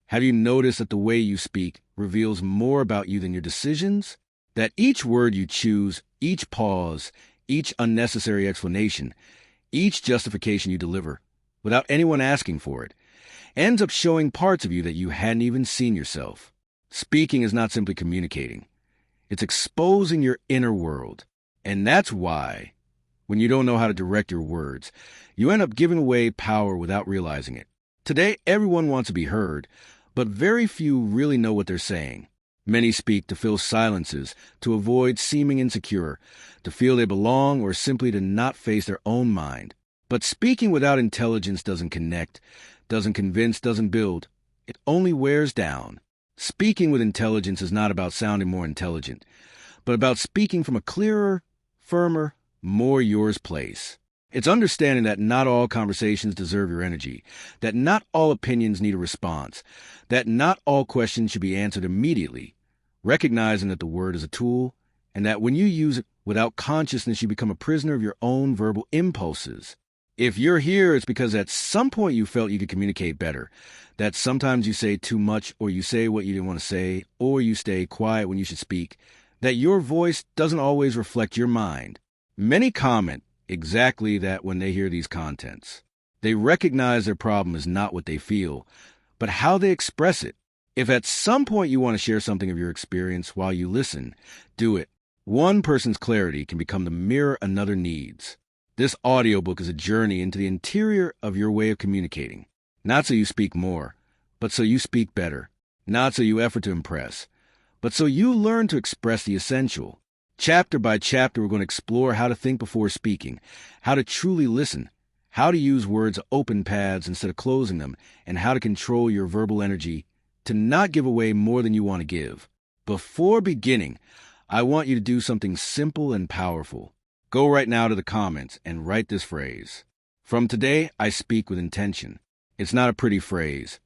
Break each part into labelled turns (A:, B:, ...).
A: Have you noticed that the way you speak reveals more about you than your decisions? That each word you choose, each pause, each unnecessary explanation, each justification you deliver, without anyone asking for it, ends up showing parts of you that you hadn't even seen yourself. Speaking is not simply communicating. It's exposing your inner world. And that's why, when you don't know how to direct your words, you end up giving away power without realizing it. Today, everyone wants to be heard, but very few really know what they're saying. Many speak to fill silences, to avoid seeming insecure, to feel they belong, or simply to not face their own mind. But speaking without intelligence doesn't connect, doesn't convince, doesn't build. It only wears down. Speaking with intelligence is not about sounding more intelligent, but about speaking from a clearer, firmer, more yours place. It's understanding that not all conversations deserve your energy, that not all opinions need a response, that not all questions should be answered immediately, recognizing that the word is a tool, and that when you use it without consciousness, you become a prisoner of your own verbal impulses. If you're here, it's because at some point you felt you could communicate better, that sometimes you say too much, or you say what you didn't want to say, or you stay quiet when you should speak, that your voice doesn't always reflect your mind. Many comment exactly that when they hear these contents. They recognize their problem is not what they feel, but how they express it. If at some point you want to share something of your experience while you listen, do it. One person's clarity can become the mirror another needs. This audiobook is a journey into the interior of your way of communicating. Not so you speak more, but so you speak better. Not so you effort to impress, but so you learn to express the essential. Chapter by chapter, we're going to explore how to think before speaking, how to truly listen, how to use words open paths instead of closing them, and how to control your verbal energy to not give away more than you want to give. Before beginning, I want you to do something simple and powerful. Go right now to the comments and write this phrase. From today, I speak with intention. It's not a pretty phrase.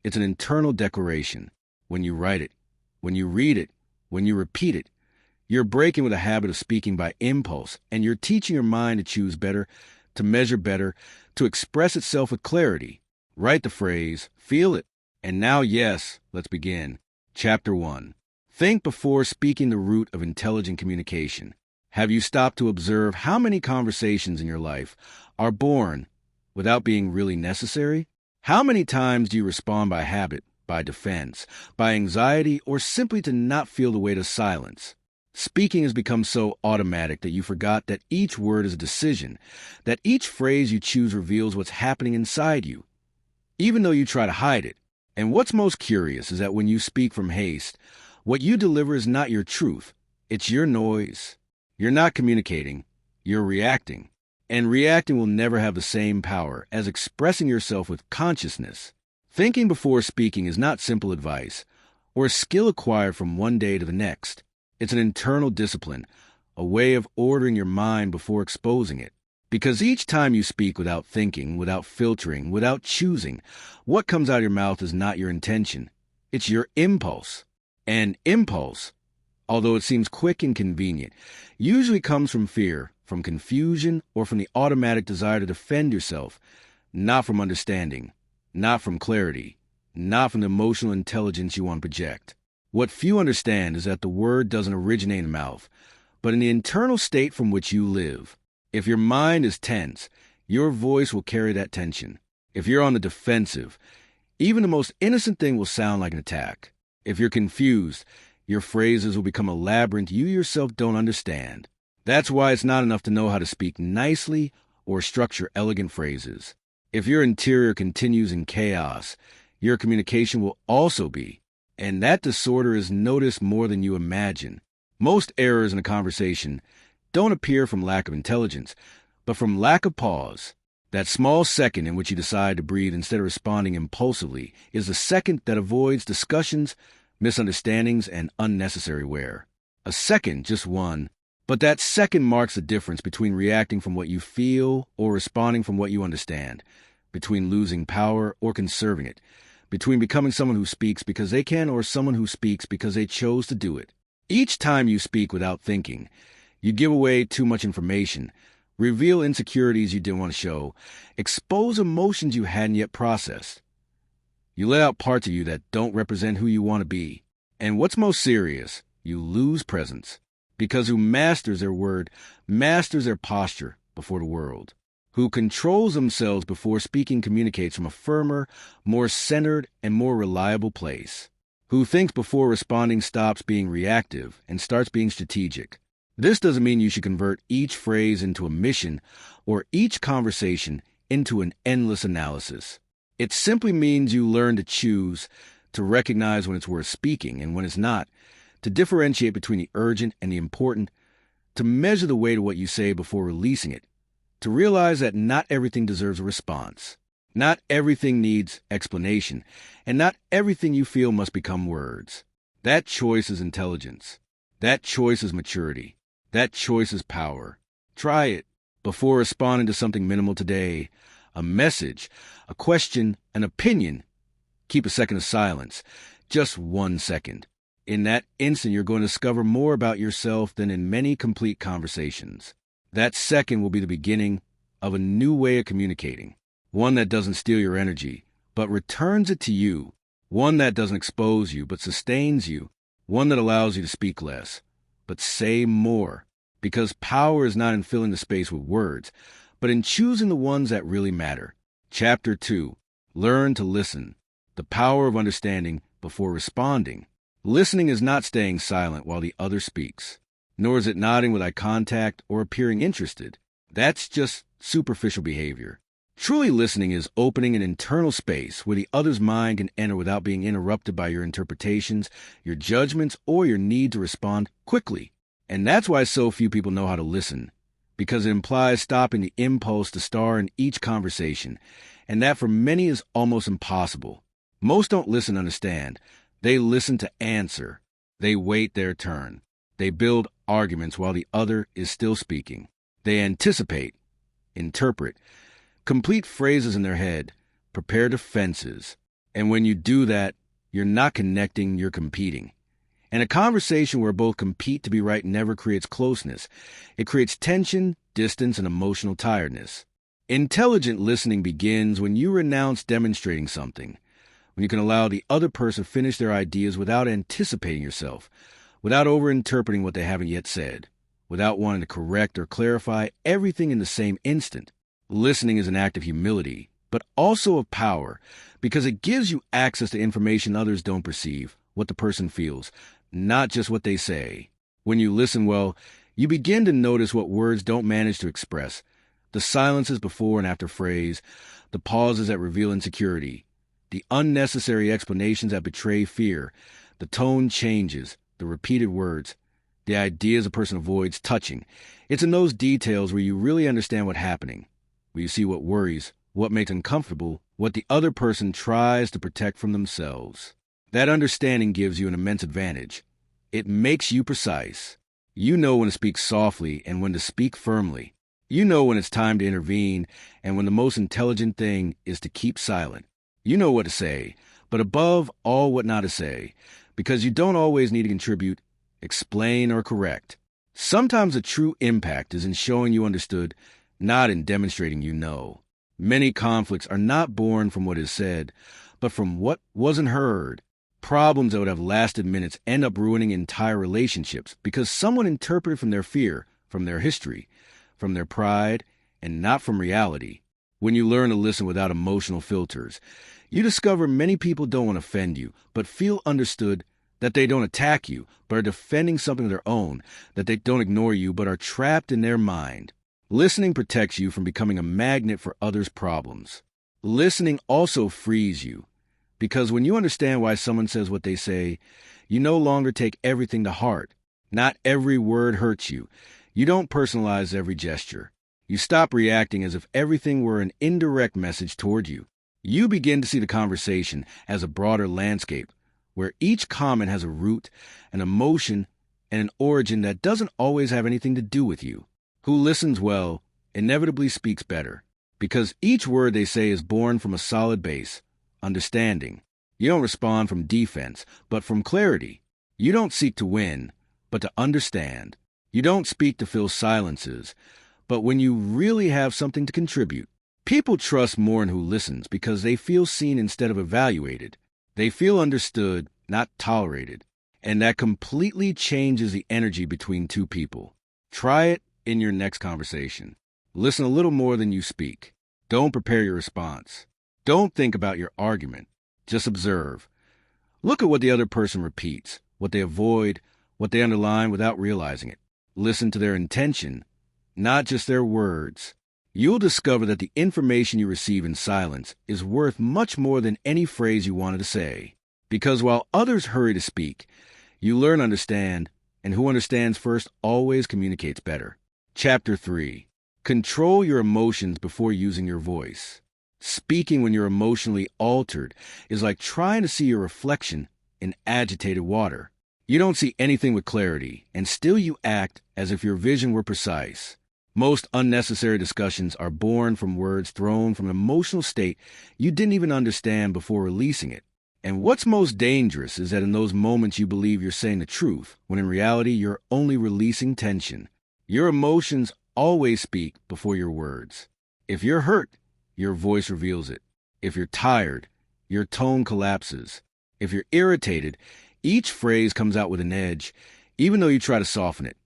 A: It's an internal declaration. When you write it, when you read it, when you repeat it, you're breaking with a habit of speaking by impulse, and you're teaching your mind to choose better, to measure better, to express itself with clarity. Write the phrase, feel it. And now, yes, let's begin. Chapter 1. Think before speaking, the root of intelligent communication. Have you stopped to observe how many conversations in your life are born without being really necessary? How many times do you respond by habit, by defense, by anxiety, or simply to not feel the weight of silence? Speaking has become so automatic that you forgot that each word is a decision, that each phrase you choose reveals what's happening inside you, even though you try to hide it. And what's most curious is that when you speak from haste, what you deliver is not your truth. It's your noise. You're not communicating. You're reacting. And reacting will never have the same power as expressing yourself with consciousness. Thinking before speaking is not simple advice or a skill acquired from one day to the next. It's an internal discipline, a way of ordering your mind before exposing it. Because each time you speak without thinking, without filtering, without choosing, what comes out of your mouth is not your intention. It's your impulse. And impulse, although it seems quick and convenient, usually comes from fear, from confusion, or from the automatic desire to defend yourself, not from understanding, not from clarity, not from the emotional intelligence you want to project. What few understand is that the word doesn't originate in the mouth, but in the internal state from which you live. If your mind is tense, your voice will carry that tension. If you're on the defensive, even the most innocent thing will sound like an attack. If you're confused, your phrases will become a labyrinth you yourself don't understand. That's why it's not enough to know how to speak nicely or structure elegant phrases. If your interior continues in chaos, your communication will also be. And that disorder is noticed more than you imagine. Most errors in a conversation don't appear from lack of intelligence, but from lack of pause. That small second in which you decide to breathe instead of responding impulsively is the second that avoids discussions, misunderstandings, and unnecessary wear. A second, just one, but that second marks the difference between reacting from what you feel or responding from what you understand, between losing power or conserving it, between becoming someone who speaks because they can or someone who speaks because they chose to do it. Each time you speak without thinking, you give away too much information, reveal insecurities you didn't want to show, expose emotions you hadn't yet processed. You let out parts of you that don't represent who you want to be. And what's most serious, you lose presence. Because who masters their word masters their posture before the world. Who controls themselves before speaking communicates from a firmer, more centered, and more reliable place. Who thinks before responding stops being reactive and starts being strategic. This doesn't mean you should convert each phrase into a mission or each conversation into an endless analysis. It simply means you learn to choose, to recognize when it's worth speaking and when it's not, to differentiate between the urgent and the important, to measure the weight of what you say before releasing it, to realize that not everything deserves a response. Not everything needs explanation, and not everything you feel must become words. That choice is intelligence. That choice is maturity. That choice is power. Try it. Before responding to something minimal today, a message, a question, an opinion, keep a second of silence. Just 1 second. In that instant, you're going to discover more about yourself than in many complete conversations. That second will be the beginning of a new way of communicating. One that doesn't steal your energy, but returns it to you. One that doesn't expose you, but sustains you. One that allows you to speak less, but say more. Because power is not in filling the space with words, but in choosing the ones that really matter. Chapter 2. Learn to listen. The power of understanding before responding. Listening is not staying silent while the other speaks, nor is it nodding with eye contact or appearing interested. That's just superficial behavior. Truly listening is opening an internal space where the other's mind can enter without being interrupted by your interpretations, your judgments, or your need to respond quickly. And that's why so few people know how to listen, because it implies stopping the impulse to star in each conversation, and that for many is almost impossible. Most don't listen to understand. They listen to answer. They wait their turn. They build arguments while the other is still speaking. They anticipate, interpret, complete phrases in their head, prepare defenses. And when you do that, you're not connecting, you're competing. And a conversation where both compete to be right never creates closeness. It creates tension, distance, and emotional tiredness. Intelligent listening begins when you renounce demonstrating something, when you can allow the other person to finish their ideas without anticipating yourself, without over-interpreting what they haven't yet said, without wanting to correct or clarify everything in the same instant. Listening is an act of humility, but also of power, because it gives you access to information others don't perceive, what the person feels, not just what they say. When you listen well, you begin to notice what words don't manage to express, the silences before and after phrase, the pauses that reveal insecurity, the unnecessary explanations that betray fear, the tone changes, the repeated words, the ideas a person avoids touching. It's in those details where you really understand what's happening, where you see what worries, what makes uncomfortable, what the other person tries to protect from themselves. That understanding gives you an immense advantage. It makes you precise. You know when to speak softly and when to speak firmly. You know when it's time to intervene and when the most intelligent thing is to keep silent. You know what to say, but above all what not to say, because you don't always need to contribute, explain, or correct. Sometimes the true impact is in showing you understood, not in demonstrating you know. Many conflicts are not born from what is said, but from what wasn't heard. Problems that would have lasted minutes end up ruining entire relationships because someone interpreted from their fear, from their history, from their pride, and not from reality. When you learn to listen without emotional filters, you discover many people don't want to offend you, but feel understood, that they don't attack you, but are defending something of their own, that they don't ignore you, but are trapped in their mind. Listening protects you from becoming a magnet for others' problems. Listening also frees you, because when you understand why someone says what they say, you no longer take everything to heart. Not every word hurts you. You don't personalize every gesture. You stop reacting as if everything were an indirect message toward you. You begin to see the conversation as a broader landscape, where each comment has a root, an emotion, and an origin that doesn't always have anything to do with you. Who listens well inevitably speaks better, because each word they say is born from a solid base, understanding. You don't respond from defense, but from clarity. You don't seek to win, but to understand. You don't speak to fill silences, but when you really have something to contribute. People trust more in who listens because they feel seen instead of evaluated. They feel understood, not tolerated. And that completely changes the energy between two people. Try it in your next conversation. Listen a little more than you speak. Don't prepare your response. Don't think about your argument. Just observe. Look at what the other person repeats, what they avoid, what they underline without realizing it. Listen to their intention, not just their words. You'll discover that the information you receive in silence is worth much more than any phrase you wanted to say. Because while others hurry to speak, you learn to understand, and who understands first always communicates better. Chapter 3. Control your emotions before using your voice. Speaking when you're emotionally altered is like trying to see your reflection in agitated water. You don't see anything with clarity, and still you act as if your vision were precise. Most unnecessary discussions are born from words thrown from an emotional state you didn't even understand before releasing it. And what's most dangerous is that in those moments you believe you're saying the truth, when in reality you're only releasing tension. Your emotions always speak before your words. If you're hurt, your voice reveals it. If you're tired, your tone collapses. If you're irritated, each phrase comes out with an edge, even though you try to soften it.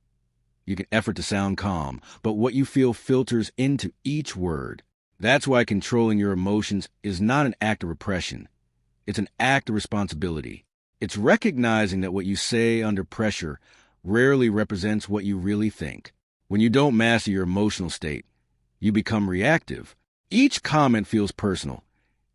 A: You can effort to sound calm, but what you feel filters into each word. That's why controlling your emotions is not an act of repression. It's an act of responsibility. It's recognizing that what you say under pressure rarely represents what you really think. When you don't master your emotional state, you become reactive. Each comment feels personal.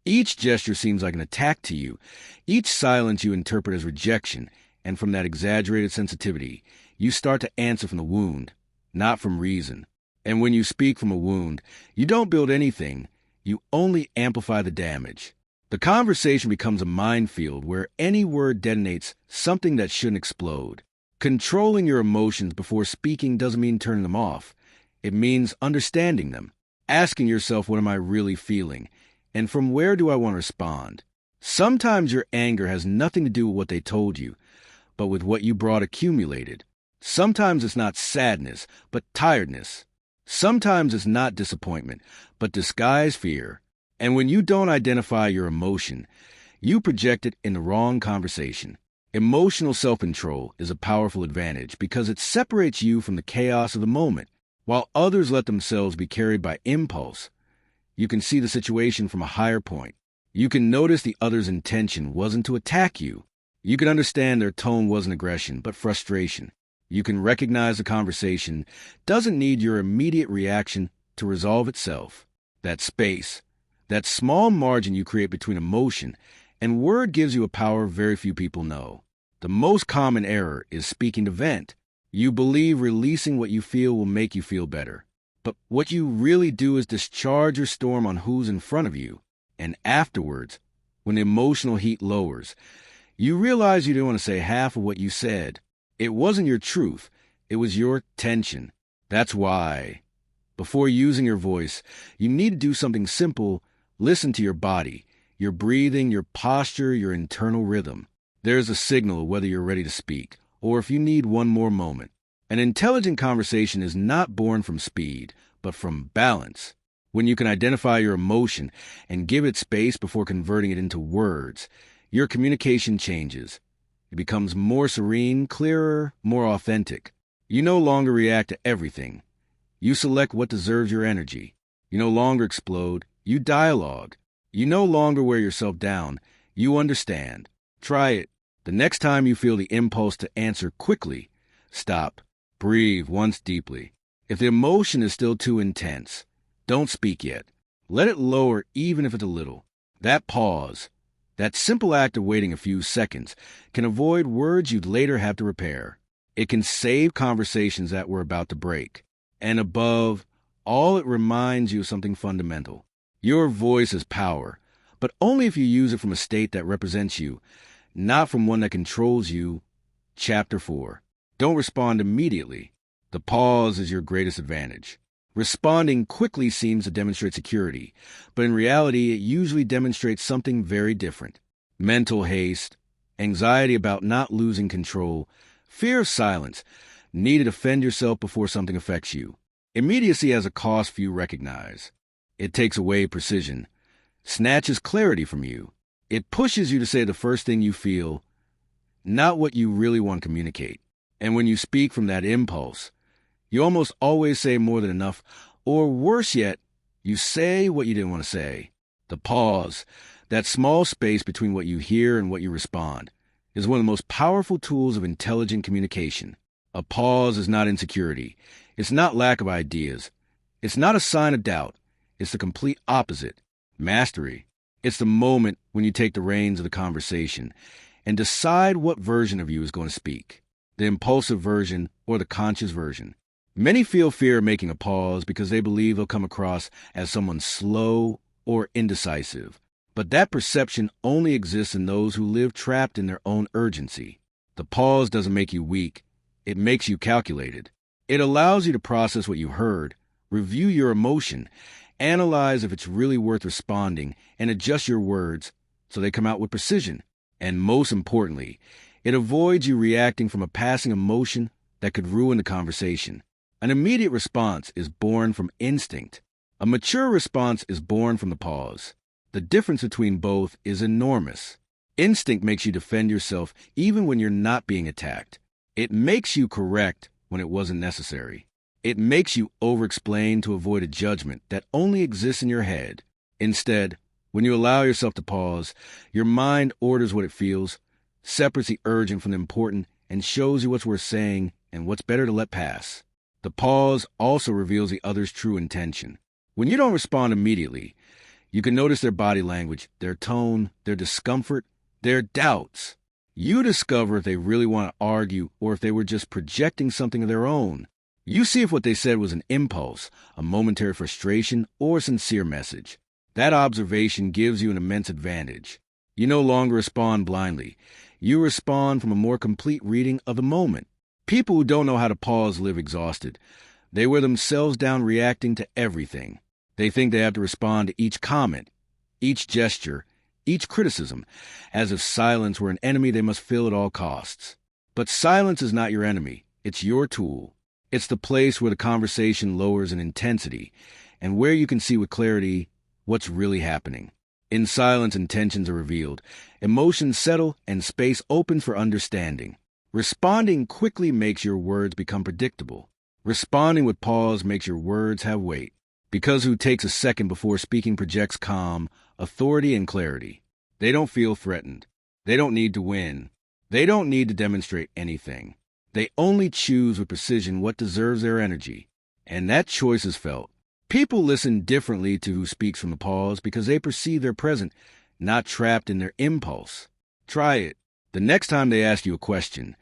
A: Each gesture seems like an attack to you. Each silence you interpret as rejection, and from that exaggerated sensitivity, you start to answer from the wound, not from reason. And when you speak from a wound, you don't build anything, you only amplify the damage. The conversation becomes a minefield where any word detonates something that shouldn't explode. Controlling your emotions before speaking doesn't mean turning them off. It means understanding them, asking yourself, what am I really feeling? And from where do I want to respond? Sometimes your anger has nothing to do with what they told you, but with what you brought accumulated. Sometimes it's not sadness, but tiredness. Sometimes it's not disappointment, but disguised fear. And when you don't identify your emotion, you project it in the wrong conversation. Emotional self-control is a powerful advantage because it separates you from the chaos of the moment. While others let themselves be carried by impulse, you can see the situation from a higher point. You can notice the other's intention wasn't to attack you. You can understand their tone wasn't aggression, but frustration. You can recognize the conversation doesn't need your immediate reaction to resolve itself. That space, that small margin you create between emotion and word gives you a power very few people know. The most common error is speaking to vent. You believe releasing what you feel will make you feel better. But what you really do is discharge your storm on who's in front of you. And afterwards, when the emotional heat lowers, you realize you didn't want to say half of what you said. It wasn't your truth. It was your tension. That's why, before using your voice, you need to do something simple. Listen to your body, your breathing, your posture, your internal rhythm. There's a signal whether you're ready to speak, or if you need one more moment. An intelligent conversation is not born from speed, but from balance. When you can identify your emotion and give it space before converting it into words, your communication changes. It becomes more serene, clearer, more authentic. You no longer react to everything. You select what deserves your energy. You no longer explode. You dialogue. You no longer wear yourself down. You understand. Try it. The next time you feel the impulse to answer quickly, stop. Breathe once deeply. If the emotion is still too intense, don't speak yet. Let it lower even if it's a little. That pause, that simple act of waiting a few seconds, can avoid words you'd later have to repair. It can save conversations that were about to break. And above all, it reminds you of something fundamental. Your voice is power, but only if you use it from a state that represents you, not from one that controls you. Chapter 4. Don't respond immediately. The pause is your greatest advantage. Responding quickly seems to demonstrate security, but in reality, it usually demonstrates something very different. Mental haste, anxiety about not losing control, fear of silence, need to defend yourself before something affects you. Immediacy has a cost few recognize. It takes away precision, snatches clarity from you. It pushes you to say the first thing you feel, not what you really want to communicate. And when you speak from that impulse, you almost always say more than enough, or worse yet, you say what you didn't want to say. The pause, that small space between what you hear and what you respond, is one of the most powerful tools of intelligent communication. A pause is not insecurity. It's not lack of ideas. It's not a sign of doubt. It's the complete opposite. Mastery. It's the moment when you take the reins of the conversation and decide what version of you is going to speak, the impulsive version or the conscious version. Many feel fear of making a pause because they believe they'll come across as someone slow or indecisive. But that perception only exists in those who live trapped in their own urgency. The pause doesn't make you weak. It makes you calculated. It allows you to process what you heard, review your emotion, analyze if it's really worth responding, and adjust your words so they come out with precision. And most importantly, it avoids you reacting from a passing emotion that could ruin the conversation. An immediate response is born from instinct. A mature response is born from the pause. The difference between both is enormous. Instinct makes you defend yourself even when you're not being attacked. It makes you correct when it wasn't necessary. It makes you over-explain to avoid a judgment that only exists in your head. Instead, when you allow yourself to pause, your mind orders what it feels, separates the urgent from the important, and shows you what's worth saying and what's better to let pass. The pause also reveals the other's true intention. When you don't respond immediately, you can notice their body language, their tone, their discomfort, their doubts. You discover if they really want to argue or if they were just projecting something of their own. You see if what they said was an impulse, a momentary frustration, or a sincere message. That observation gives you an immense advantage. You no longer respond blindly. You respond from a more complete reading of the moment. People who don't know how to pause live exhausted. They wear themselves down reacting to everything. They think they have to respond to each comment, each gesture, each criticism, as if silence were an enemy they must fill at all costs. But silence is not your enemy. It's your tool. It's the place where the conversation lowers in intensity and where you can see with clarity what's really happening. In silence, intentions are revealed, emotions settle, and space opens for understanding. Responding quickly makes your words become predictable. Responding with pause makes your words have weight. Because who takes a second before speaking projects calm, authority, and clarity. They don't feel threatened. They don't need to win. They don't need to demonstrate anything. They only choose with precision what deserves their energy. And that choice is felt. People listen differently to who speaks from the pause because they perceive they're present, not trapped in their impulse. Try it. The next time they ask you a question,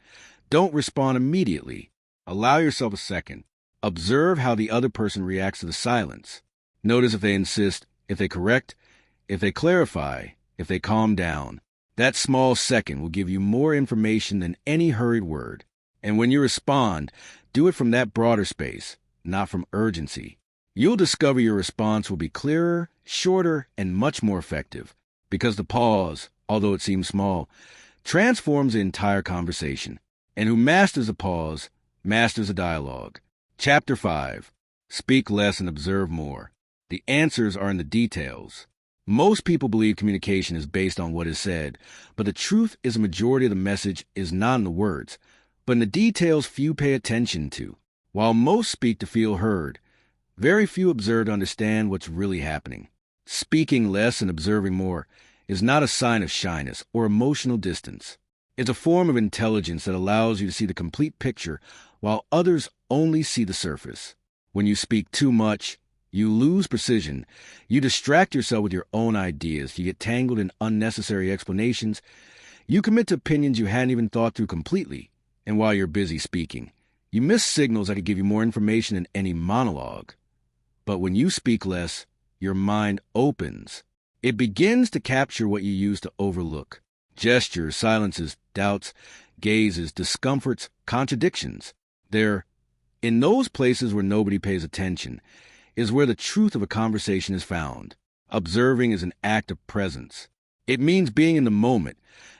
A: don't respond immediately. Allow yourself a second. Observe how the other person reacts to the silence. Notice if they insist, if they correct, if they clarify, if they calm down. That small second will give you more information than any hurried word. And when you respond, do it from that broader space, not from urgency. You'll discover your response will be clearer, shorter, and much more effective. Because the pause, although it seems small, transforms the entire conversation. And who masters a pause, masters a dialogue. Chapter 5. Speak less and observe more. The answers are in the details. Most people believe communication is based on what is said, but the truth is a majority of the message is not in the words, but in the details few pay attention to. While most speak to feel heard, very few observe to understand what's really happening. Speaking less and observing more is not a sign of shyness or emotional distance. It's a form of intelligence that allows you to see the complete picture while others only see the surface. When you speak too much, you lose precision. You distract yourself with your own ideas. You get tangled in unnecessary explanations. You commit to opinions you hadn't even thought through completely. And while you're busy speaking, you miss signals that could give you more information than any monologue. But when you speak less, your mind opens. It begins to capture what you used to overlook. Gestures, silences, doubts, gazes, discomforts, contradictions. They're in those places where nobody pays attention is where the truth of a conversation is found. Observing is an act of presence. It means being in the moment,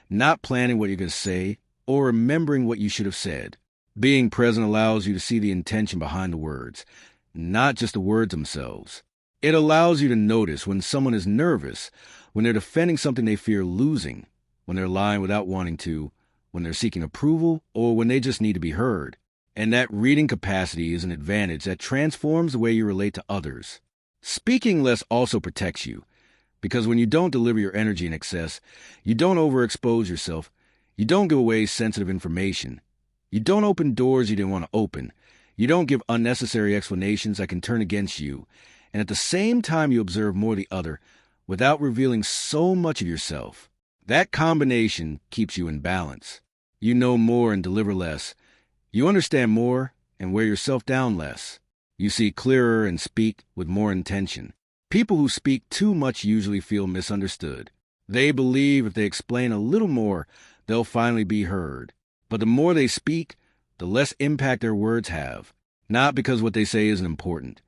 A: not planning what you're going to say or remembering what you should have said. Being present allows you to see the intention behind the words, not just the words themselves. It allows you to notice when someone is nervous, when they're defending something they fear losing, when they're lying without wanting to, when they're seeking approval, or when they just need to be heard. And that reading capacity is an advantage that transforms the way you relate to others. Speaking less also protects you, because when you don't deliver your energy in excess, you don't overexpose yourself, you don't give away sensitive information, you don't open doors you didn't want to open, you don't give unnecessary explanations that can turn against you, and at the same time you observe more of the other without revealing so much of yourself. That combination keeps you in balance. You know more and deliver less. You understand more and wear yourself down less. You see clearer and speak with more intention. People who speak too much usually feel misunderstood. They believe if they explain a little more, they'll finally be heard. But the more they speak, the less impact their words have. Not because what they say isn't important,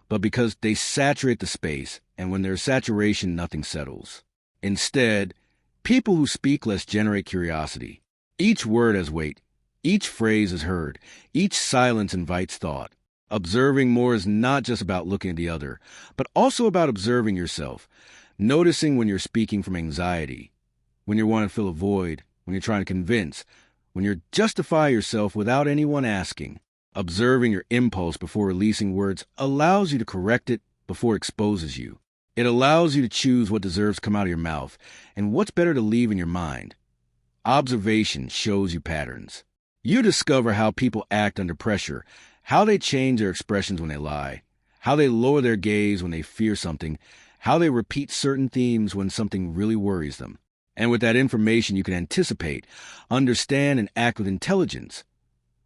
A: but because they saturate the space, and when there's saturation, nothing settles. Instead, people who speak less generate curiosity. Each word has weight. Each phrase is heard. Each silence invites thought. Observing more is not just about looking at the other, but also about observing yourself, noticing when you're speaking from anxiety, when you're wanting to fill a void, when you're trying to convince, when you're justify yourself without anyone asking. Observing your impulse before releasing words allows you to correct it before it exposes you. It allows you to choose what deserves to come out of your mouth and what's better to leave in your mind. Observation shows you patterns. You discover how people act under pressure, how they change their expressions when they lie, how they lower their gaze when they fear something, how they repeat certain themes when something really worries them. And with that information, you can anticipate, understand, and act with intelligence.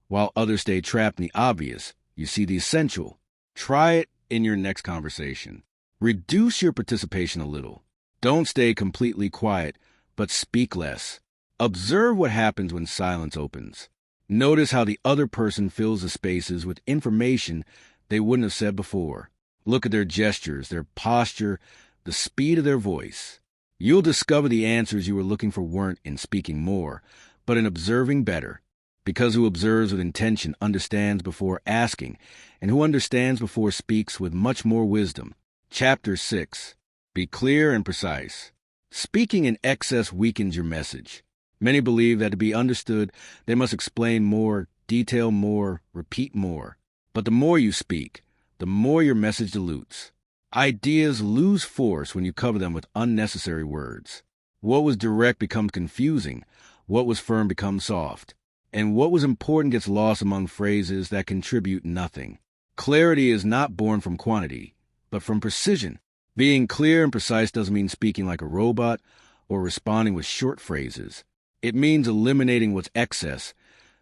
A: While others stay trapped in the obvious, you see the essential. Try it in your next conversation. Reduce your participation a little. Don't stay completely quiet, but speak less. Observe what happens when silence opens. Notice how the other person fills the spaces with information they wouldn't have said before. Look at their gestures, their posture, the speed of their voice. You'll discover the answers you were looking for weren't in speaking more, but in observing better. Because who observes with intention understands before asking, and who understands before speaks with much more wisdom. Chapter 6. Be clear and precise. Speaking in excess weakens your message. Many believe that to be understood, they must explain more, detail more, repeat more. But the more you speak, the more your message dilutes. Ideas lose force when you cover them with unnecessary words. What was direct becomes confusing. What was firm becomes soft. And what was important gets lost among phrases that contribute nothing. Clarity is not born from quantity, but from precision. Being clear and precise doesn't mean speaking like a robot or responding with short phrases. It means eliminating what's excess,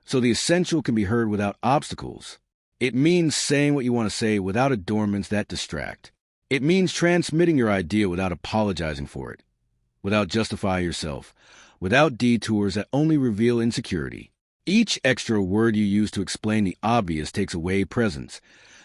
A: so the essential can be heard without obstacles. It means saying what you want to say without adornments that distract. It means transmitting your idea without apologizing for it, without justifying yourself, without detours that only reveal insecurity. Each extra word you use to explain the obvious takes away presence,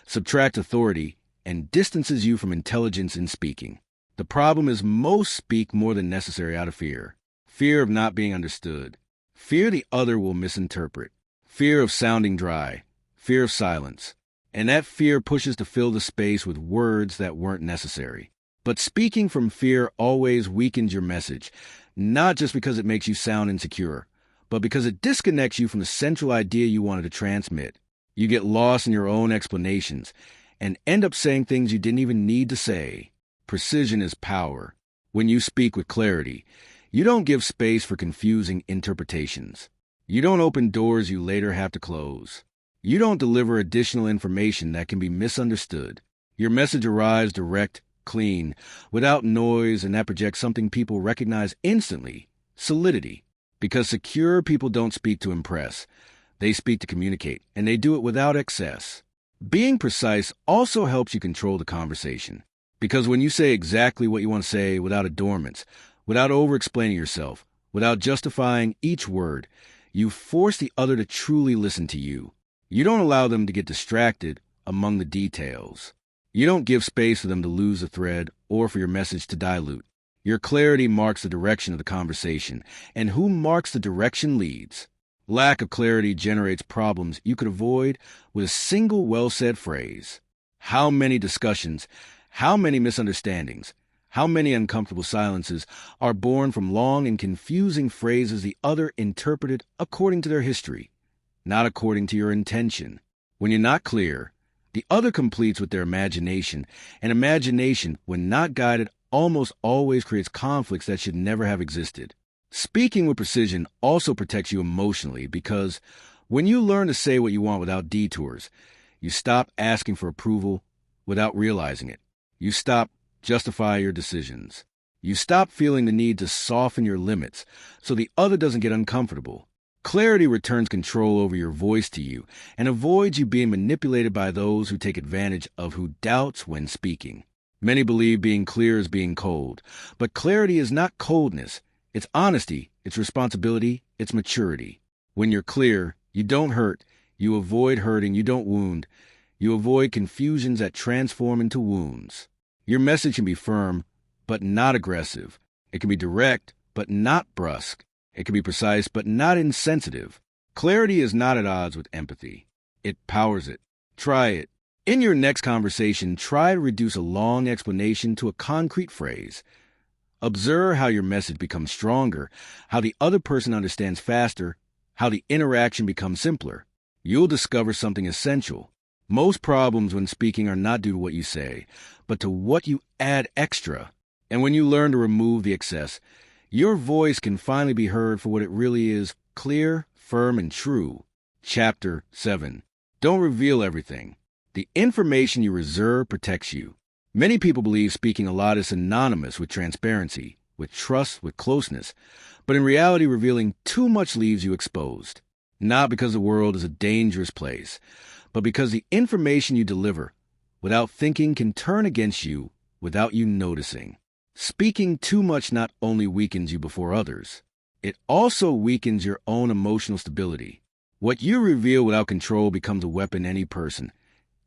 A: subtracts authority, and distances you from intelligence in speaking. The problem is most speak more than necessary out of fear. Fear of not being understood. Fear the other will misinterpret. Fear of sounding dry. Fear of silence. And that fear pushes to fill the space with words that weren't necessary. But speaking from fear always weakens your message, not just because it makes you sound insecure, but because it disconnects you from the central idea you wanted to transmit. You get lost in your own explanations and end up saying things you didn't even need to say. Precision is power. When you speak with clarity, you don't give space for confusing interpretations. You don't open doors you later have to close. You don't deliver additional information that can be misunderstood. Your message arrives direct, clean, without noise, and that projects something people recognize instantly: solidity. Because secure people don't speak to impress. They speak to communicate, and they do it without excess. Being precise also helps you control the conversation. Because when you say exactly what you want to say without adornments, without over-explaining yourself, without justifying each word, you force the other to truly listen to you. You don't allow them to get distracted among the details. You don't give space for them to lose the thread or for your message to dilute. Your clarity marks the direction of the conversation, and who marks the direction leads. Lack of clarity generates problems you could avoid with a single well-said phrase. How many discussions, How many misunderstandings, how many uncomfortable silences are born from long and confusing phrases the other interpreted according to their history, not according to your intention? When you're not clear, the other completes with their imagination, and imagination, when not guided, almost always creates conflicts that should never have existed. Speaking with precision also protects you emotionally because when you learn to say what you want without detours, you stop asking for approval without realizing it. You stop justifying your decisions. You stop feeling the need to soften your limits so the other doesn't get uncomfortable. Clarity returns control over your voice to you and avoids you being manipulated by those who take advantage of who doubts when speaking. Many believe being clear is being cold, but clarity is not coldness. It's honesty, it's responsibility, it's maturity. When you're clear, you don't hurt, you avoid hurting, you don't wound, you avoid confusions that transform into wounds. Your message can be firm, but not aggressive. It can be direct, but not brusque. It can be precise, but not insensitive. Clarity is not at odds with empathy. It powers it. Try it. In your next conversation, try to reduce a long explanation to a concrete phrase. Observe how your message becomes stronger, how the other person understands faster, how the interaction becomes simpler. You'll discover something essential. Most problems when speaking are not due to what you say, but to what you add extra. And when you learn to remove the excess, your voice can finally be heard for what it really is: clear, firm, and true. Chapter 7. Don't reveal everything. The information you reserve protects you. Many people believe speaking a lot is synonymous with transparency, with trust, with closeness. But in reality, revealing too much leaves you exposed. Not because the world is a dangerous place, but because the information you deliver without thinking can turn against you without you noticing. Speaking too much not only weakens you before others, it also weakens your own emotional stability. What you reveal without control becomes a weapon any person,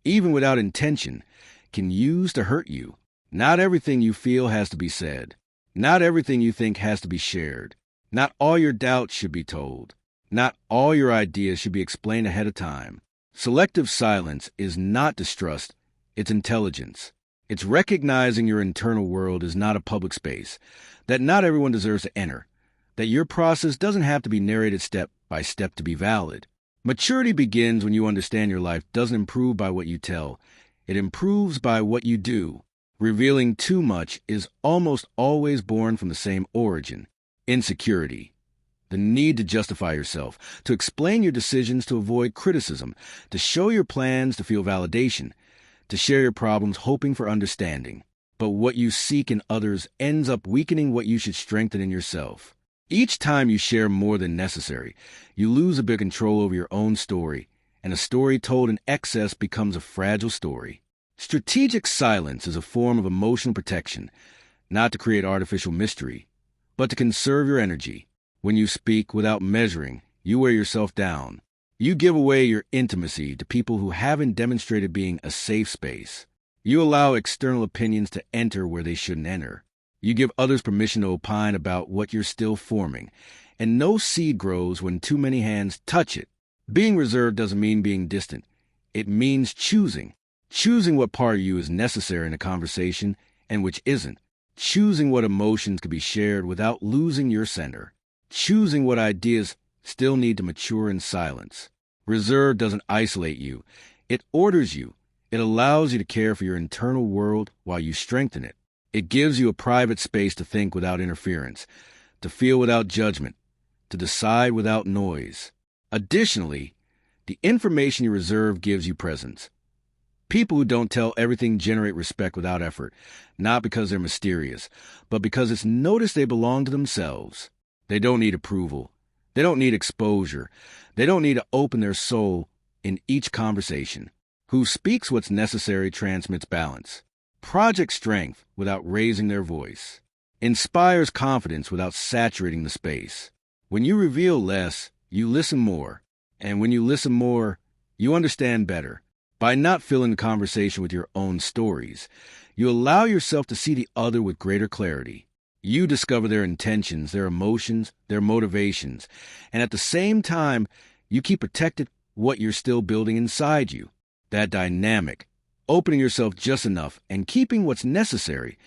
A: even without intention, can use to hurt you. Not everything you feel has to be said. Not everything you think has to be shared. Not all your doubts should be told. Not all your ideas should be explained ahead of time. Selective silence is not distrust, it's intelligence. It's recognizing your internal world is not a public space, that not everyone deserves to enter, that your process doesn't have to be narrated step by step to be valid. Maturity begins when you understand your life doesn't improve by what you tell, it improves by what you do. Revealing too much is almost always born from the same origin: insecurity. The need to justify yourself, to explain your decisions to avoid criticism, to show your plans to feel validation, to share your problems hoping for understanding. But what you seek in others ends up weakening what you should strengthen in yourself. Each time you share more than necessary, you lose a bit of control over your own story, and a story told in excess becomes a fragile story. Strategic silence is a form of emotional protection, not to create artificial mystery, but to conserve your energy. When you speak without measuring, you wear yourself down. You give away your intimacy to people who haven't demonstrated being a safe space. You allow external opinions to enter where they shouldn't enter. You give others permission to opine about what you're still forming, and no seed grows when too many hands touch it. Being reserved doesn't mean being distant. It means choosing. Choosing what part of you is necessary in a conversation and which isn't. Choosing what emotions can be shared without losing your center. Choosing what ideas still need to mature in silence. Reserve doesn't isolate you. It orders you. It allows you to care for your internal world while you strengthen it. It gives you a private space to think without interference, to feel without judgment, to decide without noise. Additionally, the information you reserve gives you presence. People who don't tell everything generate respect without effort, not because they're mysterious, but because it's noticed they belong to themselves. They don't need approval. They don't need exposure. They don't need to open their soul in each conversation. Who speaks what's necessary transmits balance. Projects strength without raising their voice. Inspires confidence without saturating the space. When you reveal less, you listen more. And when you listen more, you understand better. By not filling the conversation with your own stories, you allow yourself to see the other with greater clarity. You discover their intentions, their emotions, their motivations, and at the same time, you keep protected what you're still building inside you. That dynamic, Opening yourself just enough and keeping what's necessary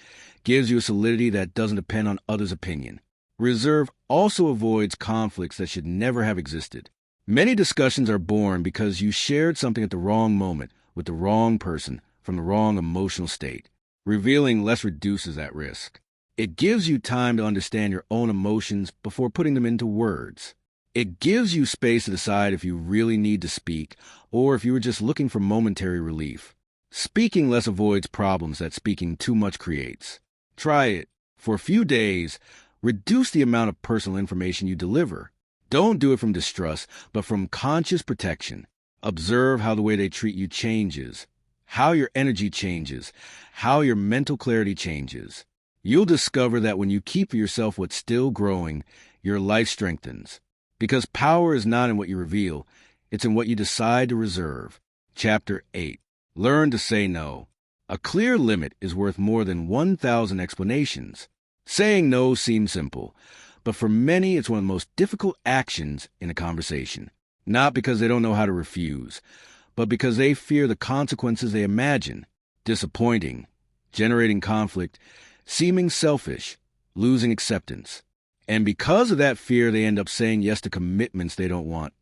A: gives you a solidity that doesn't depend on others' opinion. Reserve also avoids conflicts that should never have existed. Many discussions are born because you shared something at the wrong moment with the wrong person from the wrong emotional state. Revealing less reduces that risk. It gives you time to understand your own emotions before putting them into words. It gives you space to decide if you really need to speak or if you were just looking for momentary relief. Speaking less avoids problems that speaking too much creates. Try it. For a few days, reduce the amount of personal information you deliver. Don't do it from distrust, but from conscious protection. Observe how the way they treat you changes, how your energy changes, how your mental clarity changes. You'll discover that when you keep for yourself what's still growing, your life strengthens. Because power is not in what you reveal, it's in what you decide to reserve. Chapter 8. Learn to say no. A clear limit is worth more than 1,000 explanations. Saying no seems simple, but for many it's one of the most difficult actions in a conversation. Not because they don't know how to refuse, but because they fear the consequences they imagine. Disappointing, generating conflict, seeming selfish, losing acceptance. And because of that fear, they end up saying yes to commitments they don't want,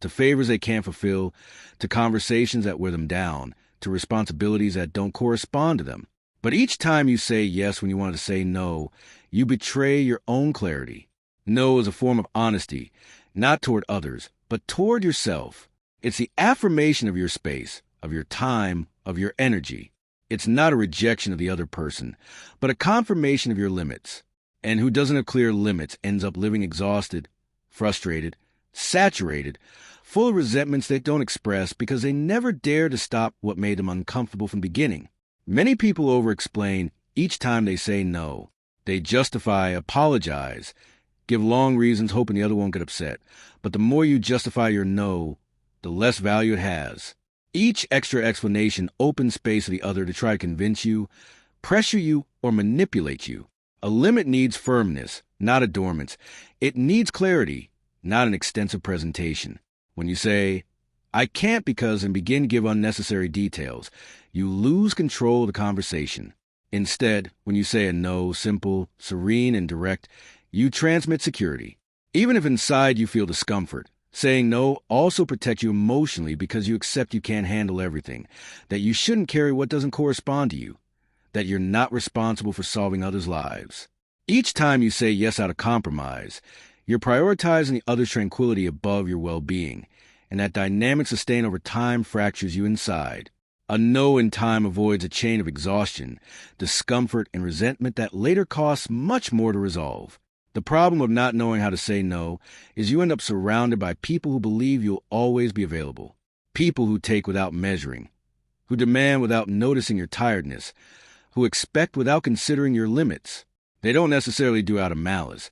A: to favors they can't fulfill, to conversations that wear them down, to responsibilities that don't correspond to them. But each time you say yes when you want to say no, you betray your own clarity. No is a form of honesty, not toward others, but toward yourself. It's the affirmation of your space, of your time, of your energy. It's not a rejection of the other person, but a confirmation of your limits. And who doesn't have clear limits ends up living exhausted, frustrated, saturated, full of resentments they don't express because they never dare to stop what made them uncomfortable from the beginning. Many people over-explain each time they say no. They justify, apologize, give long reasons hoping the other won't get upset. But the more you justify your no, the less value it has. Each extra explanation opens space for the other to try to convince you, pressure you, or manipulate you. A limit needs firmness, not adornments. It needs clarity, not an extensive presentation. When you say, I can't because, and begin to give unnecessary details, you lose control of the conversation. Instead, when you say a no, simple, serene, and direct, you transmit security. Even if inside you feel discomfort, saying no also protects you emotionally because you accept you can't handle everything, that you shouldn't carry what doesn't correspond to you, that you're not responsible for solving others' lives. Each time you say yes out of compromise, you're prioritizing the other's tranquility above your well-being, and that dynamic sustained over time fractures you inside. A no in time avoids a chain of exhaustion, discomfort, and resentment that later costs much more to resolve. The problem of not knowing how to say no is you end up surrounded by people who believe you'll always be available, people who take without measuring, who demand without noticing your tiredness, who expect without considering your limits. They don't necessarily do out of malice,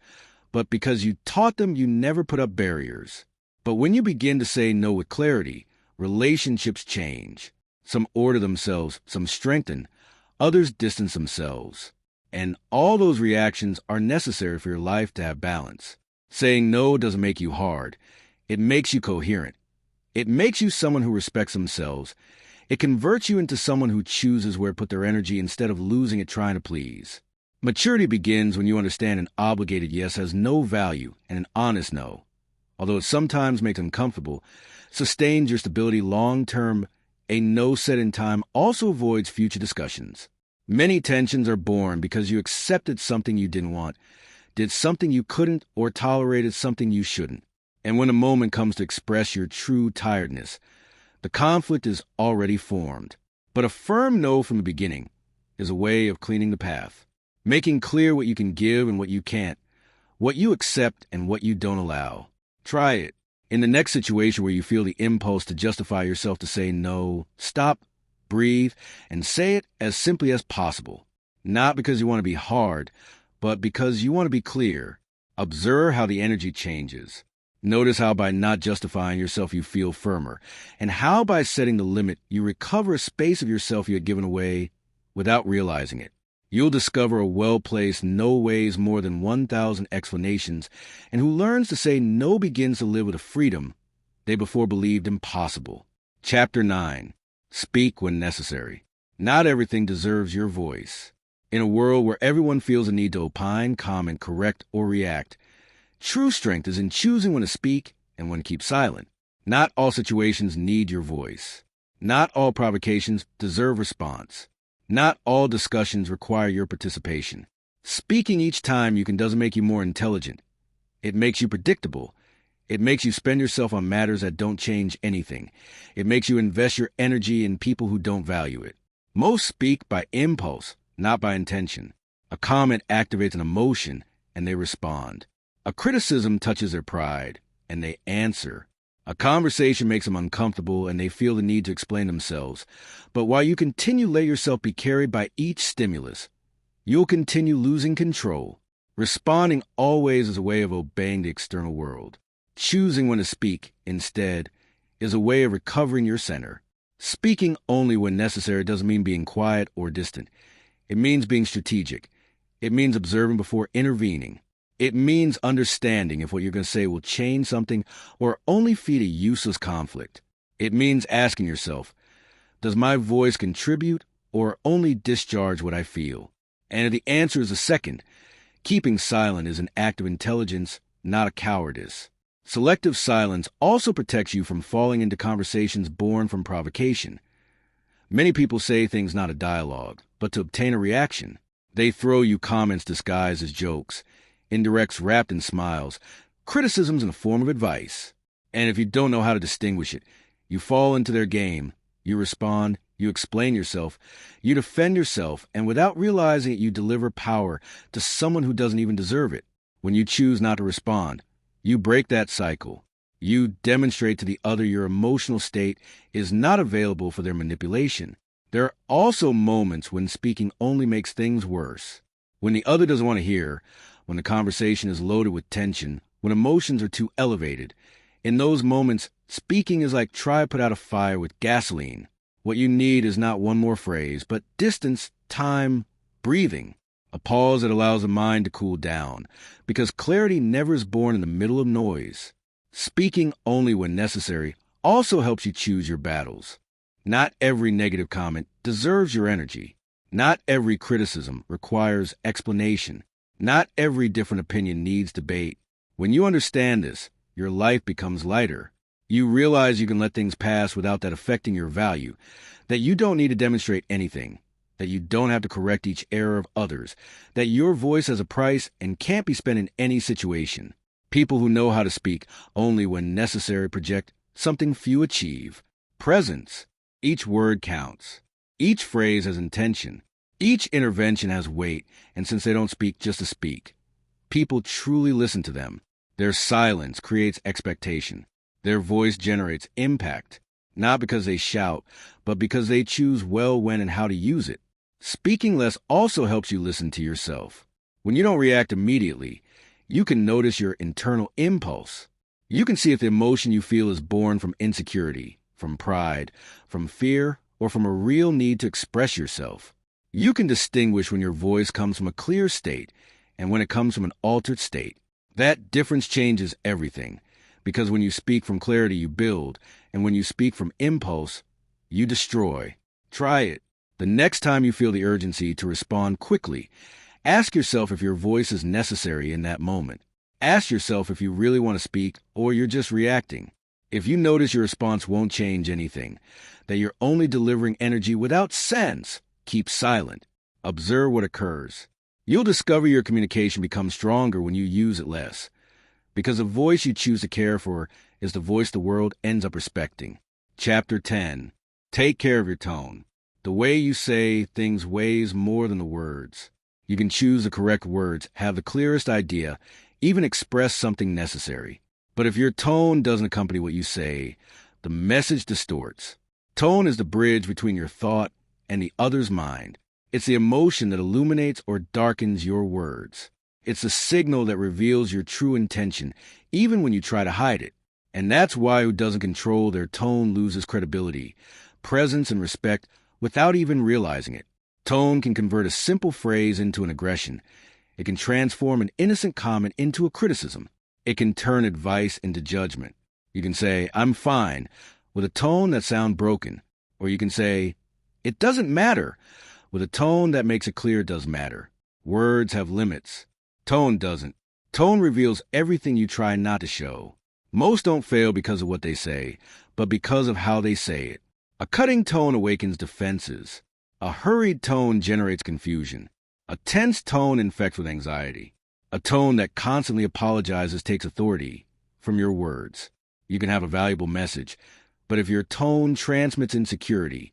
A: but because you taught them you never put up barriers. But when you begin to say no with clarity, relationships change. Some order themselves, some strengthen, others distance themselves. And all those reactions are necessary for your life to have balance. Saying no doesn't make you hard. It makes you coherent. It makes you someone who respects themselves. It converts you into someone who chooses where to put their energy instead of losing it trying to please. Maturity begins when you understand an obligated yes has no value and an honest no, although it sometimes makes uncomfortable, sustains your stability long-term. A no said in time also avoids future discussions. Many tensions are born because you accepted something you didn't want, did something you couldn't, or tolerated something you shouldn't. And when a moment comes to express your true tiredness, the conflict is already formed. But a firm no from the beginning is a way of cleaning the path, making clear what you can give and what you can't, what you accept and what you don't allow. Try it. In the next situation where you feel the impulse to justify yourself to say no, stop, breathe, and say it as simply as possible. Not because you want to be hard, but because you want to be clear. Observe how the energy changes. Notice how by not justifying yourself you feel firmer, and how by setting the limit you recover a space of yourself you had given away without realizing it. You'll discover a well-placed no weighs more than 1,000 explanations, and who learns to say no begins to live with a freedom they before believed impossible. Chapter 9. Speak when necessary. Not everything deserves your voice. In a world where everyone feels a need to opine, comment, correct, or react, true strength is in choosing when to speak and when to keep silent. Not all situations need your voice. Not all provocations deserve response. Not all discussions require your participation. Speaking each time you can doesn't make you more intelligent. It makes you predictable. It makes you spend yourself on matters that don't change anything. It makes you invest your energy in people who don't value it. Most speak by impulse, not by intention. A comment activates an emotion, and they respond. A criticism touches their pride, and they answer. A conversation makes them uncomfortable, and they feel the need to explain themselves. But while you continue to let yourself be carried by each stimulus, you'll continue losing control. Responding always is a way of obeying the external world. Choosing when to speak, instead, is a way of recovering your center. Speaking only when necessary doesn't mean being quiet or distant. It means being strategic. It means observing before intervening. It means understanding if what you're going to say will change something or only feed a useless conflict. It means asking yourself, does my voice contribute or only discharge what I feel? And if the answer is the second, keeping silent is an act of intelligence, not a cowardice. Selective silence also protects you from falling into conversations born from provocation. Many people say things not a dialogue, but to obtain a reaction. They throw you comments disguised as jokes, indirects wrapped in smiles, criticisms in the form of advice. And if you don't know how to distinguish it, you fall into their game. You respond, you explain yourself, you defend yourself, and without realizing it, you deliver power to someone who doesn't even deserve it. When you choose not to respond, you break that cycle. You demonstrate to the other your emotional state is not available for their manipulation. There are also moments when speaking only makes things worse. When the other doesn't want to hear, when the conversation is loaded with tension, when emotions are too elevated. In those moments, speaking is like trying to put out a fire with gasoline. What you need is not one more phrase, but distance, time, breathing. A pause that allows the mind to cool down, because clarity never is born in the middle of noise. Speaking only when necessary also helps you choose your battles. Not every negative comment deserves your energy. Not every criticism requires explanation. Not every different opinion needs debate. When you understand this, your life becomes lighter. You realize you can let things pass without that affecting your value, that you don't need to demonstrate anything, that you don't have to correct each error of others, that your voice has a price and can't be spent in any situation. People who know how to speak only when necessary project something few achieve. Presence. Each word counts. Each phrase has intention. Each intervention has weight, and since they don't speak just to speak, people truly listen to them. Their silence creates expectation. Their voice generates impact, not because they shout, but because they choose well when and how to use it. Speaking less also helps you listen to yourself. When you don't react immediately, you can notice your internal impulse. You can see if the emotion you feel is born from insecurity, from pride, from fear, or from a real need to express yourself. You can distinguish when your voice comes from a clear state and when it comes from an altered state. That difference changes everything, because when you speak from clarity, you build, and when you speak from impulse, you destroy. Try it. The next time you feel the urgency to respond quickly, ask yourself if your voice is necessary in that moment. Ask yourself if you really want to speak or you're just reacting. If you notice your response won't change anything, that you're only delivering energy without sense, keep silent. Observe what occurs. You'll discover your communication becomes stronger when you use it less, because the voice you choose to care for is the voice the world ends up respecting. Chapter 10. Take care of your tone. The way you say things weighs more than the words. You can choose the correct words, have the clearest idea, even express something necessary. But if your tone doesn't accompany what you say, the message distorts. Tone is the bridge between your thought and the other's mind. It's the emotion that illuminates or darkens your words. It's the signal that reveals your true intention, even when you try to hide it. And that's why who doesn't control their tone loses credibility, presence, and respect without even realizing it. Tone can convert a simple phrase into an aggression. It can transform an innocent comment into a criticism. It can turn advice into judgment. You can say, "I'm fine," with a tone that sounds broken. Or you can say, It doesn't matter. With a tone that makes it clear, it does matter. Words have limits. Tone doesn't. Tone reveals everything you try not to show. Most don't fail because of what they say, but because of how they say it. A cutting tone awakens defenses. A hurried tone generates confusion. A tense tone infects with anxiety. A tone that constantly apologizes takes authority from your words. You can have a valuable message, but if your tone transmits insecurity,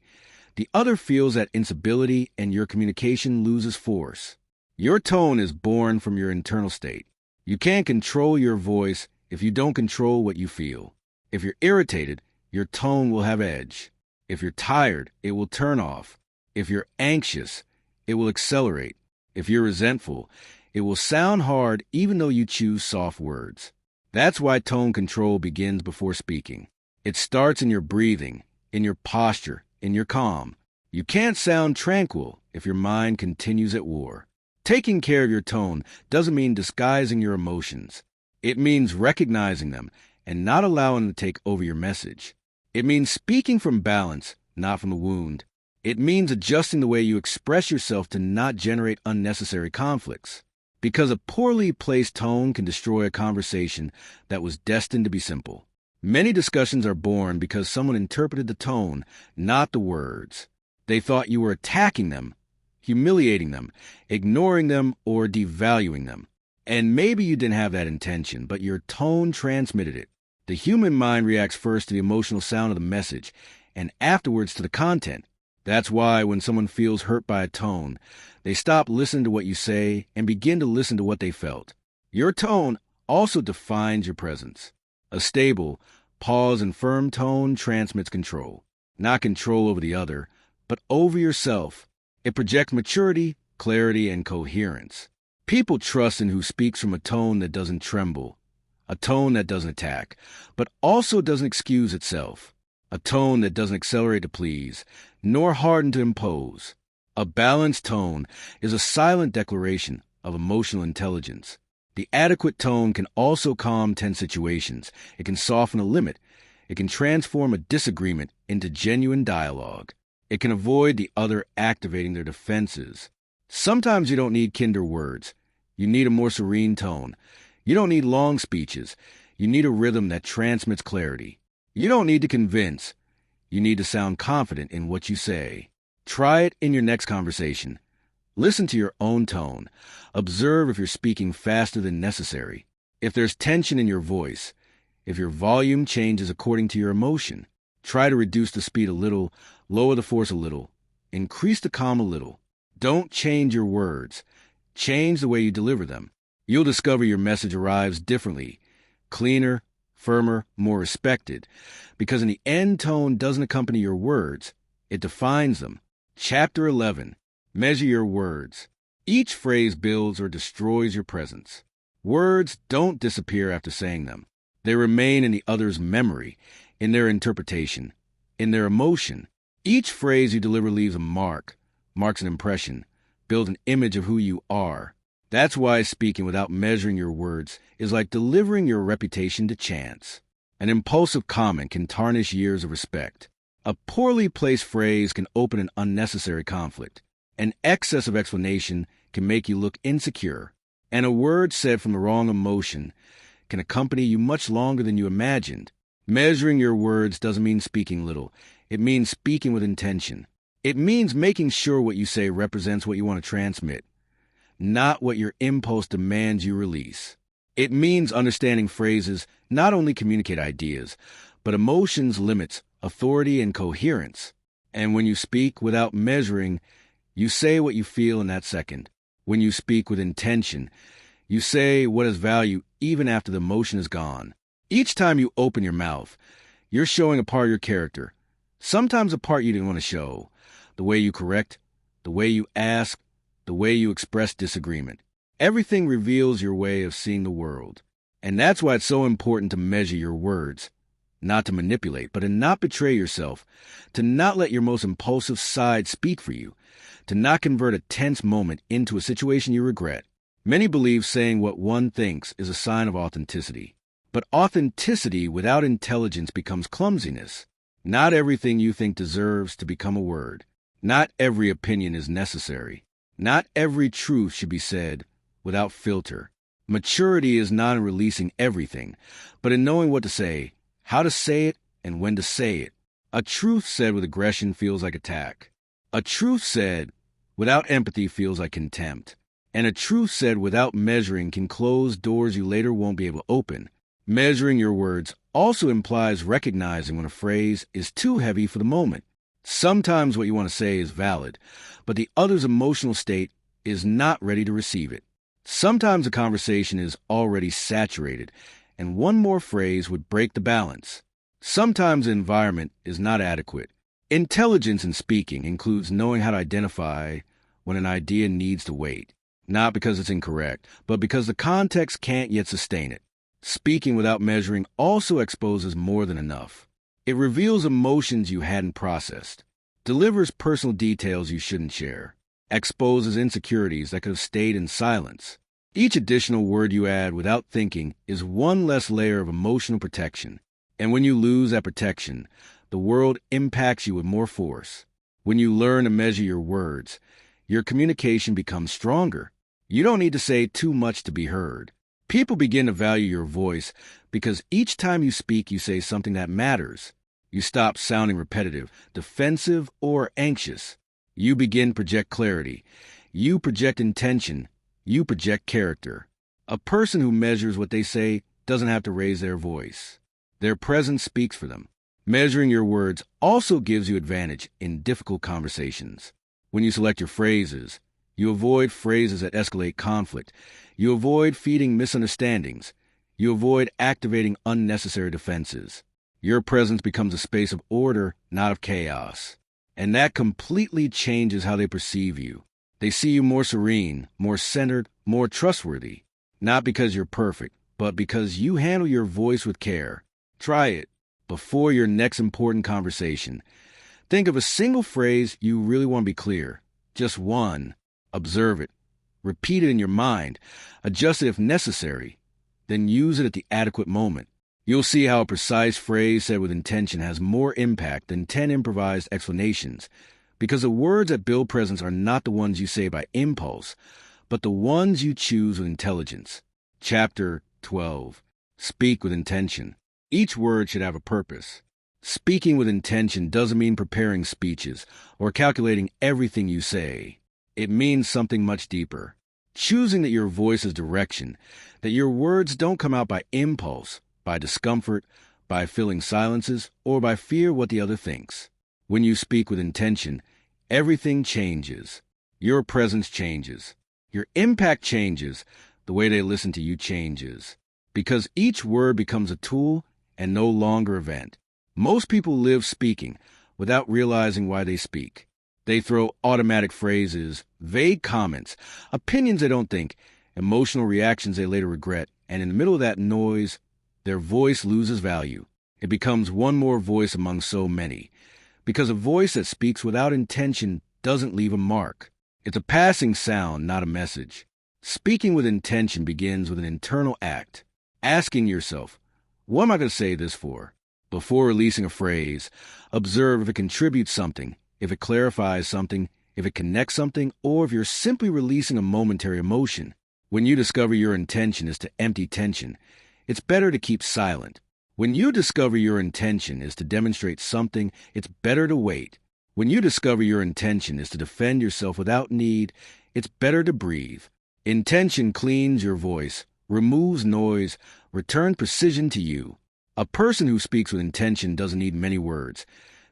A: the other feels that instability and your communication loses force. Your tone is born from your internal state. You can't control your voice if you don't control what you feel. If you're irritated, your tone will have edge. If you're tired, it will turn off. If you're anxious, it will accelerate. If you're resentful, it will sound hard even though you choose soft words. That's why tone control begins before speaking. It starts in your breathing, in your posture, in your calm. You can't sound tranquil if your mind continues at war. Taking care of your tone doesn't mean disguising your emotions. It means recognizing them and not allowing them to take over your message. It means speaking from balance, not from a wound. It means adjusting the way you express yourself to not generate unnecessary conflicts. Because a poorly placed tone can destroy a conversation that was destined to be simple. Many discussions are born because someone interpreted the tone, not the words. They thought you were attacking them, humiliating them, ignoring them, or devaluing them. And maybe you didn't have that intention, but your tone transmitted it. The human mind reacts first to the emotional sound of the message, and afterwards to the content. That's why when someone feels hurt by a tone, they stop listening to what you say and begin to listen to what they felt. Your tone also defines your presence. A stable, pause, and firm tone transmits control. Not control over the other, but over yourself. It projects maturity, clarity, and coherence. People trust in who speaks from a tone that doesn't tremble, a tone that doesn't attack, but also doesn't excuse itself, a tone that doesn't accelerate to please, nor harden to impose. A balanced tone is a silent declaration of emotional intelligence. The adequate tone can also calm tense situations. It can soften a limit. It can transform a disagreement into genuine dialogue. It can avoid the other activating their defenses. Sometimes you don't need kinder words. You need a more serene tone. You don't need long speeches. You need a rhythm that transmits clarity. You don't need to convince. You need to sound confident in what you say. Try it in your next conversation. Listen to your own tone. Observe if you're speaking faster than necessary, if there's tension in your voice, if your volume changes according to your emotion. Try to reduce the speed a little, lower the force a little, increase the calm a little. Don't change your words. Change the way you deliver them. You'll discover your message arrives differently, cleaner, firmer, more respected, because in the end, tone doesn't accompany your words. It defines them. Chapter 11. Measure your words. Each phrase builds or destroys your presence. Words don't disappear after saying them. They remain in the other's memory, in their interpretation, in their emotion. Each phrase you deliver leaves a marks an impression, builds an image of who you are. That's why speaking without measuring your words is like delivering your reputation to chance. An impulsive comment can tarnish years of respect. A poorly placed phrase can open an unnecessary conflict. An excess of explanation can make you look insecure. And a word said from the wrong emotion can accompany you much longer than you imagined. Measuring your words doesn't mean speaking little. It means speaking with intention. It means making sure what you say represents what you want to transmit, not what your impulse demands you release. It means understanding phrases not only communicate ideas, but emotions, limits, authority, and coherence. And when you speak without measuring, you say what you feel in that second. When you speak with intention, you say what has value even after the emotion is gone. Each time you open your mouth, you're showing a part of your character, sometimes a part you didn't want to show. The way you correct, the way you ask, the way you express disagreement. Everything reveals your way of seeing the world. And that's why it's so important to measure your words. Not to manipulate, but to not betray yourself, to not let your most impulsive side speak for you, to not convert a tense moment into a situation you regret. Many believe saying what one thinks is a sign of authenticity. But authenticity without intelligence becomes clumsiness. Not everything you think deserves to become a word. Not every opinion is necessary. Not every truth should be said without filter. Maturity is not in releasing everything, but in knowing what to say, how to say it, and when to say it. A truth said with aggression feels like attack. A truth said without empathy feels like contempt. And a truth said without measuring can close doors you later won't be able to open. Measuring your words also implies recognizing when a phrase is too heavy for the moment. Sometimes what you want to say is valid, but the other's emotional state is not ready to receive it. Sometimes a conversation is already saturated, and one more phrase would break the balance. Sometimes the environment is not adequate. Intelligence in speaking includes knowing how to identify when an idea needs to wait, not because it's incorrect, but because the context can't yet sustain it. Speaking without measuring also exposes more than enough. It reveals emotions you hadn't processed, delivers personal details you shouldn't share, exposes insecurities that could have stayed in silence. Each additional word you add without thinking is one less layer of emotional protection. And when you lose that protection, the world impacts you with more force. When you learn to measure your words, your communication becomes stronger. You don't need to say too much to be heard. People begin to value your voice because each time you speak, you say something that matters. You stop sounding repetitive, defensive, or anxious. You begin to project clarity. You project intention. You project character. A person who measures what they say doesn't have to raise their voice. Their presence speaks for them. Measuring your words also gives you advantage in difficult conversations. When you select your phrases, you avoid phrases that escalate conflict. You avoid feeding misunderstandings. You avoid activating unnecessary defenses. Your presence becomes a space of order, not of chaos. And that completely changes how they perceive you. They see you more serene, more centered, more trustworthy. Not because you're perfect, but because you handle your voice with care. Try it before your next important conversation. Think of a single phrase you really want to be clear. Just one. Observe it. Repeat it in your mind. Adjust it if necessary. Then use it at the adequate moment. You'll see how a precise phrase said with intention has more impact than 10 improvised explanations, because the words that build presence are not the ones you say by impulse, but the ones you choose with intelligence. Chapter 12. Speak with intention. Each word should have a purpose. Speaking with intention doesn't mean preparing speeches or calculating everything you say. It means something much deeper. Choosing that your voice is direction, that your words don't come out by impulse, by discomfort, by filling silences, or by fear what the other thinks. When you speak with intention, everything changes. Your presence changes. Your impact changes. The way they listen to you changes. Because each word becomes a tool and no longer an event. Most people live speaking without realizing why they speak. They throw automatic phrases, vague comments, opinions they don't think, emotional reactions they later regret, and in the middle of that noise, their voice loses value. It becomes one more voice among so many, because a voice that speaks without intention doesn't leave a mark. It's a passing sound, not a message. Speaking with intention begins with an internal act, asking yourself, what am I going to say this for? Before releasing a phrase, observe if it contributes something, if it clarifies something, if it connects something, or if you're simply releasing a momentary emotion. When you discover your intention is to empty tension, it's better to keep silent. When you discover your intention is to demonstrate something, it's better to wait. When you discover your intention is to defend yourself without need, it's better to breathe. Intention cleans your voice, removes noise, returns precision to you. A person who speaks with intention doesn't need many words,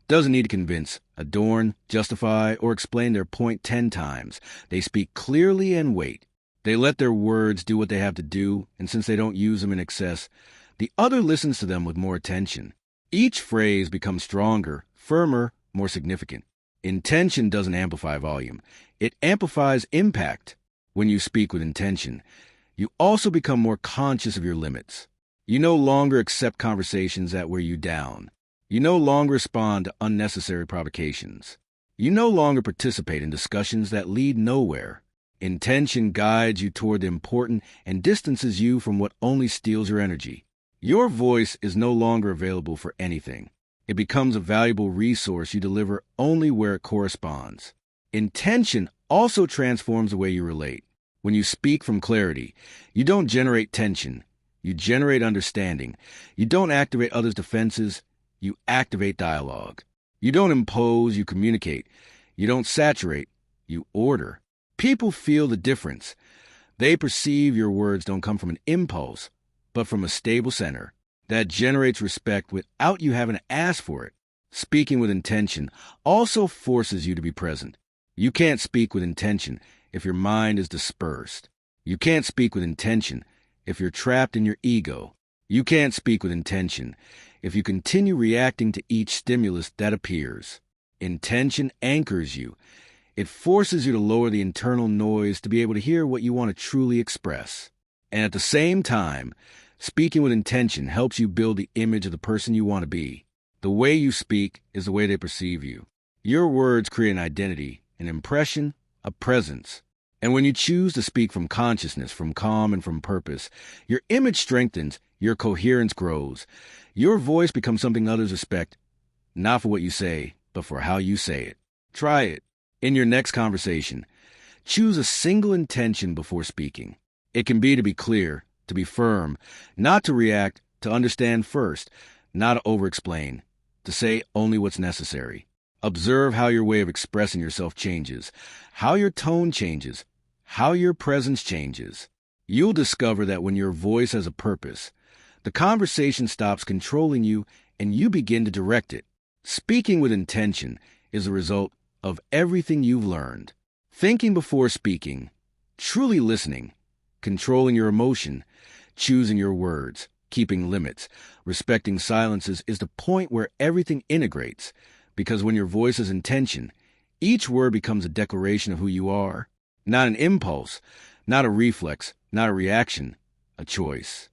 A: doesn't need to convince, adorn, justify, or explain their point 10 times. They speak clearly and wait. They let their words do what they have to do, and since they don't use them in excess, the other listens to them with more attention. Each phrase becomes stronger, firmer, more significant. Intention doesn't amplify volume. It amplifies impact. When you speak with intention, you also become more conscious of your limits. You no longer accept conversations that wear you down. You no longer respond to unnecessary provocations. You no longer participate in discussions that lead nowhere. Intention guides you toward the important and distances you from what only steals your energy. Your voice is no longer available for anything. It becomes a valuable resource you deliver only where it corresponds. Intention also transforms the way you relate. When you speak from clarity, you don't generate tension. You generate understanding. You don't activate others' defenses. You activate dialogue. You don't impose, you communicate. You don't saturate, you order. People feel the difference. They perceive your words don't come from an impulse, but from a stable center that generates respect without you having to ask for it. Speaking with intention also forces you to be present. You can't speak with intention if your mind is dispersed. You can't speak with intention if you're trapped in your ego. You can't speak with intention if you continue reacting to each stimulus that appears. Intention anchors you. It forces you to lower the internal noise to be able to hear what you want to truly express. And at the same time, speaking with intention helps you build the image of the person you want to be. The way you speak is the way they perceive you. Your words create an identity, an impression, a presence. And when you choose to speak from consciousness, from calm, and from purpose, your image strengthens, your coherence grows. Your voice becomes something others respect, not for what you say, but for how you say it. Try it. In your next conversation, choose a single intention before speaking. It can be to be clear, to be firm, not to react, to understand first, not to over-explain, to say only what's necessary. Observe how your way of expressing yourself changes, how your tone changes, how your presence changes. You'll discover that when your voice has a purpose, the conversation stops controlling you and you begin to direct it. Speaking with intention is a result of everything you've learned. Thinking before speaking, truly listening, controlling your emotion, choosing your words, keeping limits, respecting silences is the point where everything integrates. Because when your voice is intention, each word becomes a declaration of who you are. Not an impulse, not a reflex, not a reaction, a choice.